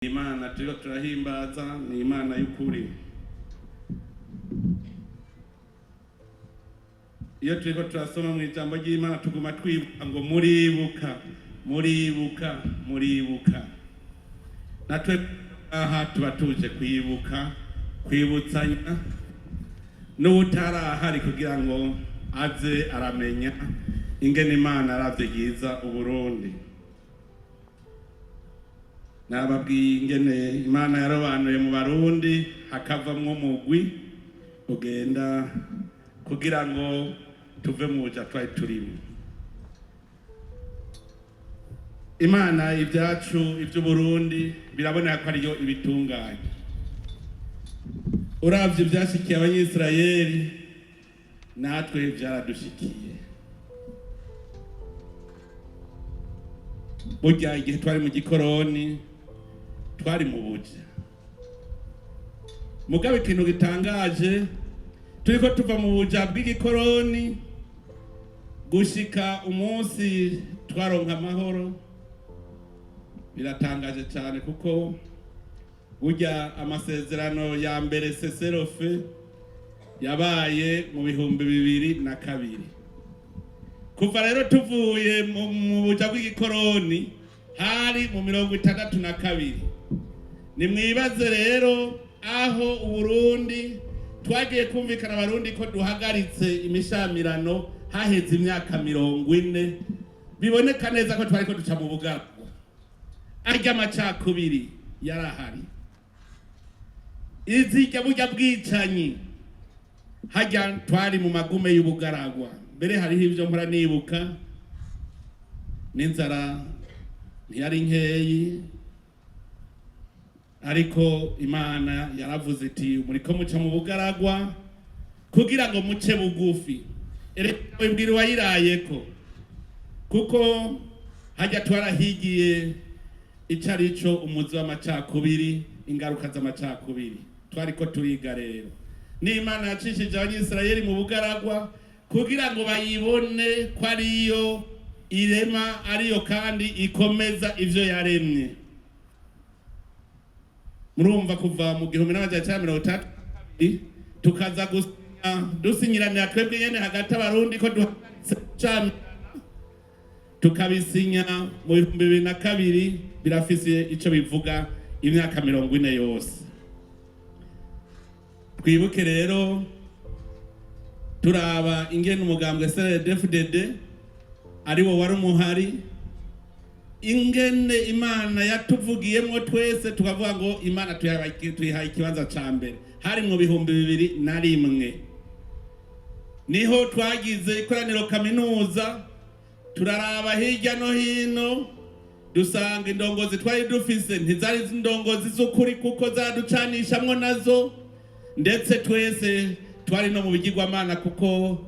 Imana turiko turahimbaza ni Imana y'ukuri. Iyo turiko turasoma mu ijambo ry'Imana tuguma twibuka ngo muribuka. Natwe aha tuba tuje kwibutsanya n'utarahari kugira ngo aze aramenya ingene Imana aravyigiza Uburundi. Nababwiye ingene Imana yarobanuye mu Barundi hakavamwo umugwi ugenda kugira ngo tuve mu buja twari turimo. Imana ibyacu ivy'Uburundi biraboneka ko ariyo ibitunganya. Uravye ivyashikiye Abanyisirayeli natwe vyaradushikiye. Burya igihe twari mu gikoroni twari mu buja. Mugabe ikintu gitangaje turiko tuva mu buja bw'igikoroni gushika umunsi twaronka amahoro, biratangaje cyane kuko burya amasezerano ya mbere seserofe yabaye mu 2002. Kuva rero tuvuye mu buja bw'igikoroni hari mu 1962. Nimwibaze rero aho Uburundi twagiye kumvikana Abarundi ko duhagaritse imishamirano haheze imyaka 40, biboneka neza ko twariko duca mu bugaragwa. Arya amacakubiri yarahari. Izijya burya bwicanyi hajya twari mu magume y'ubugaragwa. Mbere hariho ivyo mpora nibuka n'inzara ntiyari nkeyi, ariko Imana yaravuze iti muriko muca mu bugaragwa kugira ngo muce bugufi. Ereka wibwira wayirayeko kuko hajya twarahigiye icarico umuzi w'amacakubiri, ingaruka z'amacakubiri twariko turiga rero. N'Imana yacishije Abanyisirayeli mu bugaragwa kugira ngo bayibone ko ariyo irema, ariyo kandi ikomeza ivyo yaremye. Murumva kuva mu 1932 tukaza dusinyiranira twebwe nyene hagati Abarundi ko duhagaritse tukabisinya mu 2002, birafise ico bivuga imyaka 40 yose. Twibuke rero turaba ingene umugambwe CNDD-FDD ari wo wari umuhari, ingene Imana yatuvugiyemwo twese tukavuga ngo Imana tuyihaye ikibanza ca mbere. Hari mu 2001 niho twagize ikoraniro kaminuza, turaraba hirya no hino dusanga indongozi twari dufise ntizari indongozi z'ukuri kuko zaducanishamwo nazo, ndetse twese twari no mu bigirwamana kuko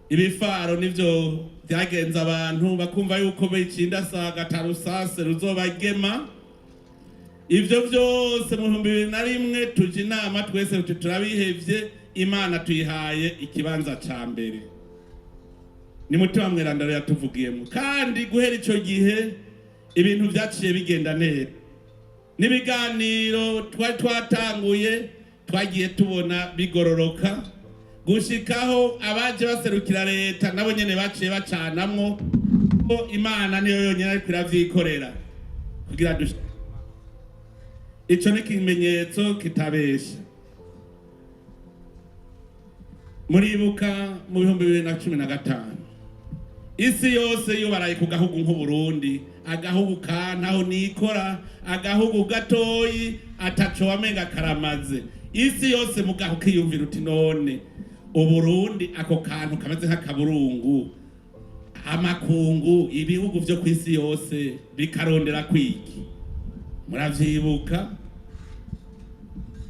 ibifaro nivyo byagenza abantu bakumva yuko bicinda saga tarusase ruzobagema. Ivyo byose mu 2001 tuje inama twese turabihevye, Imana tuyihaye ikibanza ca mbere. Ni mutima mweranda yatuvugiyemo, kandi guhera ico gihe ibintu byaciye bigenda neza. Nibiganiro twatanguye twagiye tubona bigororoka gushikaho abaje baserukira leta nabo nyene baciye bacanamwo ko Imana niyo yonyene ari kuravyikorera kugira ico ni kimenyetso kitabesha. Muribuka mu 2015 isi yose yo baraye ku gahugu nk'Uburundi, agahugu kantaho nikora, agahugu gatoyi ataco wamenga karamaze. Isi yose mugaho kiyumvira uti none Uburundi ako kantu kameze nk'akaburungu, amakungu ibihugu vyo kwisi yose bikarondera kwiki. Muravyibuka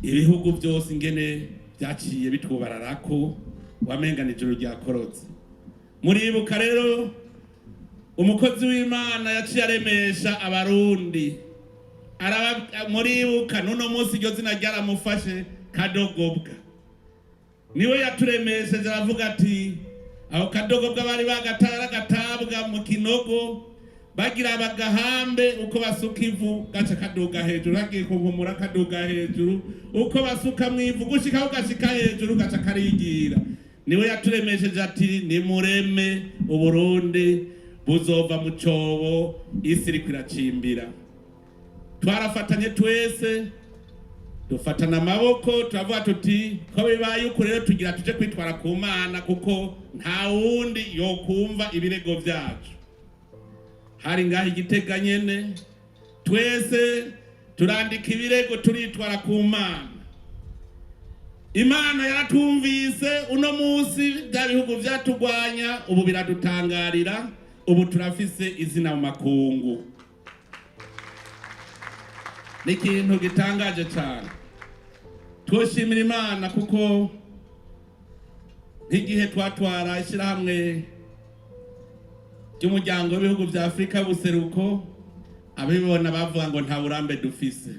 ibihugu byose ingene byaciye bitwubararako wamenga n'ijuru ryakorotse. Muribuka rero umukozi w'Imana yaciye aremesha Abarundi, muribuka nuno munsi iryo zina ryaramufashe Kadogobwa. Niwe yaturemesheje aravuga ati aho Kadogobwa bari bagatara gatabwa mu kinogo bagira bagahambe uko basuka ivu gaca kaduga hejuru, bagiye kunkumura kaduga hejuru, uko basuka mu ivu gushika ugashika hejuru gaca karigira. Niwe yaturemesheje ati nimureme Uburundi buzova mu cobo isi iriko iracimbira. Twarafatanye twese, dufatana amaboko, turavuga tuti ko bibaye uko rero tugira tuje kwitwara ku Mana, kuko nta wundi yokumva ibirego vyacu. Hari ngaho Igitega nyene twese turandika ibirego turitwara ku Mana. Imana yaratumvise, uno musi bya bihugu vyatugwanya ubu biradutangarira, ubu turafise izina mu makungu. Ni ikintu gitangaje cyane. Twoshimira Imana kuko nk'igihe twatwara ishyirahamwe ry'umuryango w'ibihugu vya Afrika y'ubuseruko, abibona bavuga ngo nta burambe dufise,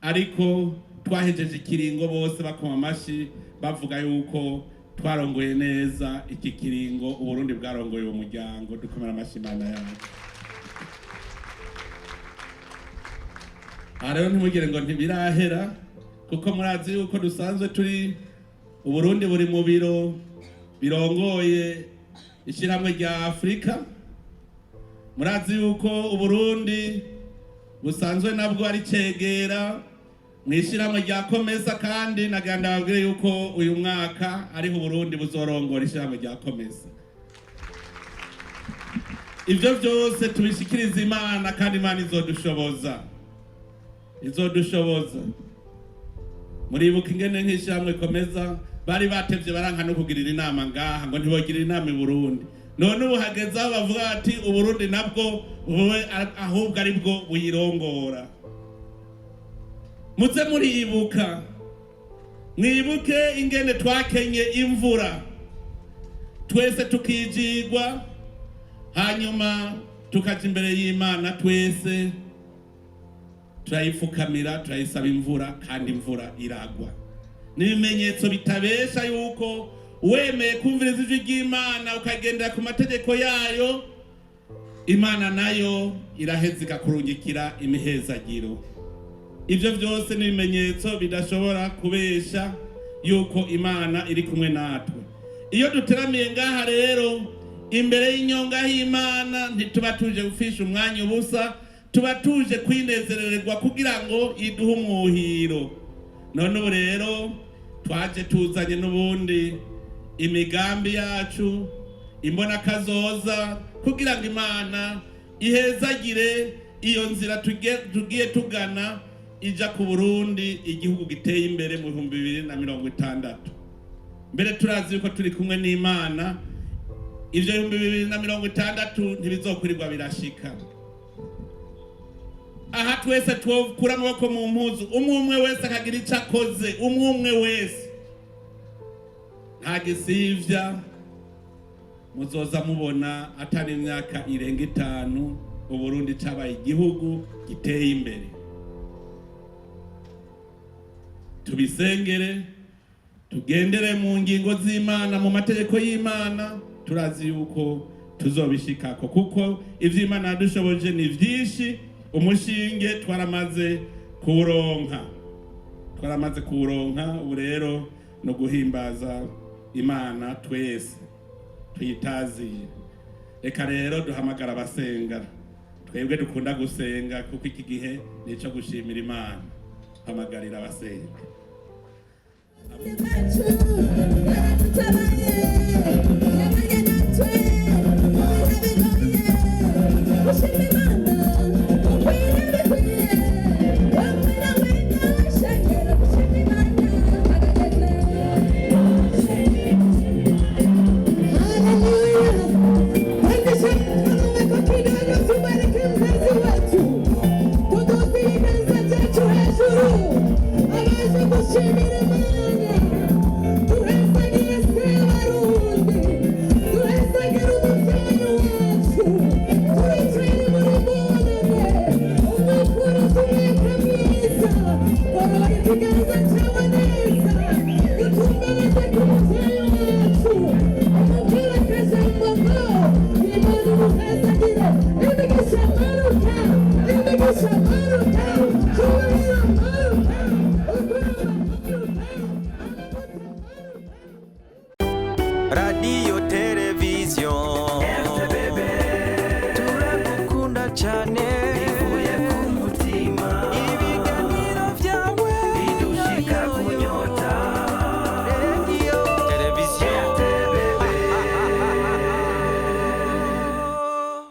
ariko twahejeje ikiringo bose bakoma amashi bavuga yuko twarongoye neza iki kiringo. Uburundi bwarongoye uwo muryango, dukomera amashi Imana yacu. Rero ntimugire ngo ntibirahera, kuko murazi yuko dusanzwe turi Uburundi buri mu biro birongoye ishyirahamwe rya Afrika. Murazi yuko Uburundi busanzwe nabwo ari cegera mu ishyirahamwe rya Komesa, kandi naganda babwire yuko uyu mwaka ariho Uburundi buzorongora ishyirahamwe rya Komesa. Ivyo byose tubishikiriza Imana, kandi Imana izodushoboza. Muribuka ingene nk'ishyirahamwe Komeza bari batevye baranka no kugirira inama ngaha ngo ntibogirira inama i Burundi. None ubu hageze aho bavuga ati Uburundi nabwo buwe ahubwo ari bwo buyirongora. Muze muribuka, mwibuke ingene twakenye imvura twese tukijigwa, hanyuma tukaja imbere y'Imana twese turayifukamira, turayisaba imvura, kandi imvura iragwa. N'ibimenyetso bitabesha yuko wemeye kumviriza ijwi ry'Imana ukagendera ku mategeko yayo, Imana nayo iraheza ikakurungikira imihezagiro. Ivyo byose ni ibimenyetso bidashobora kubesha yuko Imana iri kumwe natwe. Iyo duteramiye ngaha rero imbere y'inyonga y'Imana, ntituba tuje gufisha umwanya ubusa, tuba tuje kwinezerererwa kugira ngo iduhe umuhiro. None ubu rero twaje tuzanye n'ubundi imigambi yacu, imbona kazoza, kugira ngo Imana ihezagire iyo nzira tugiye tugana ija ku Burundi, igihugu giteye imbere mu 2060. Mbere turazi yuko turi kumwe n'Imana, ivyo 2060 ntibizokwirirwa birashika. Aha twese twokura amaboko mu mpuzu, umwe wese akagira icyo akoze, umwe wese nta gisivya. Muzoza mubona atari imyaka irenga 5 Uburundi cabaye igihugu giteye imbere. Tubisengere, tugendere mu ngingo z'Imana, mu mategeko y'Imana, turazi yuko tuzobishikako, kuko ivyo Imana yadushoboje ni vyinshi. Umushinge twaramaze kuronka, ubu rero no guhimbaza Imana twese tuyitaziye. Reka rero duhamagara abasenga, twebwe dukunda gusenga kuko iki gihe nico gushimira Imana. Hamagarira abasenga. Imana radiyo